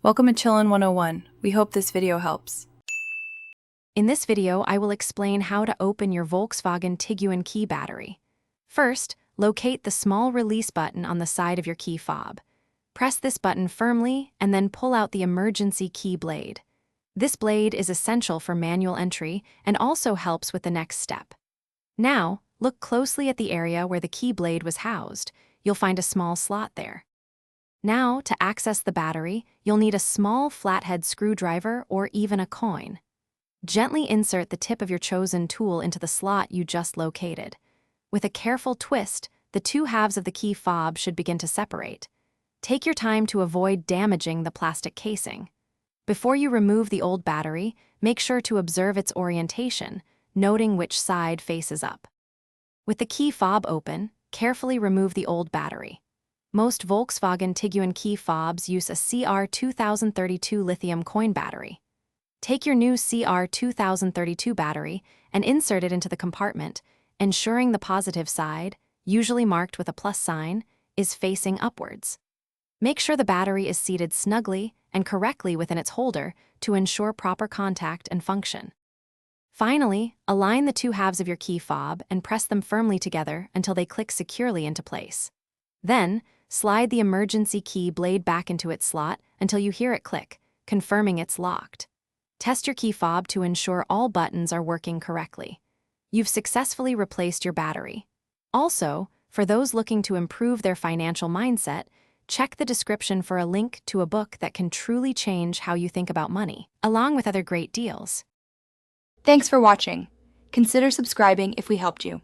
Welcome to Chillin' 101. We hope this video helps. In this video, I will explain how to open your Volkswagen Tiguan key battery. First, locate the small release button on the side of your key fob. Press this button firmly and then pull out the emergency key blade. This blade is essential for manual entry and also helps with the next step. Now, look closely at the area where the key blade was housed. You'll find a small slot there. Now, to access the battery, you'll need a small flathead screwdriver or even a coin. Gently insert the tip of your chosen tool into the slot you just located. With a careful twist, the two halves of the key fob should begin to separate. Take your time to avoid damaging the plastic casing. Before you remove the old battery, make sure to observe its orientation, noting which side faces up. With the key fob open, carefully remove the old battery. Most Volkswagen Tiguan key fobs use a CR2032 lithium coin battery. Take your new CR2032 battery and insert it into the compartment, ensuring the positive side, usually marked with a plus sign, is facing upwards. Make sure the battery is seated snugly and correctly within its holder to ensure proper contact and function. Finally, align the two halves of your key fob and press them firmly together until they click securely into place. Then, slide the emergency key blade back into its slot until you hear it click, confirming it's locked. Test your key fob to ensure all buttons are working correctly. You've successfully replaced your battery. Also, for those looking to improve their financial mindset, check the description for a link to a book that can truly change how you think about money, along with other great deals. Thanks for watching. Consider subscribing if we helped you.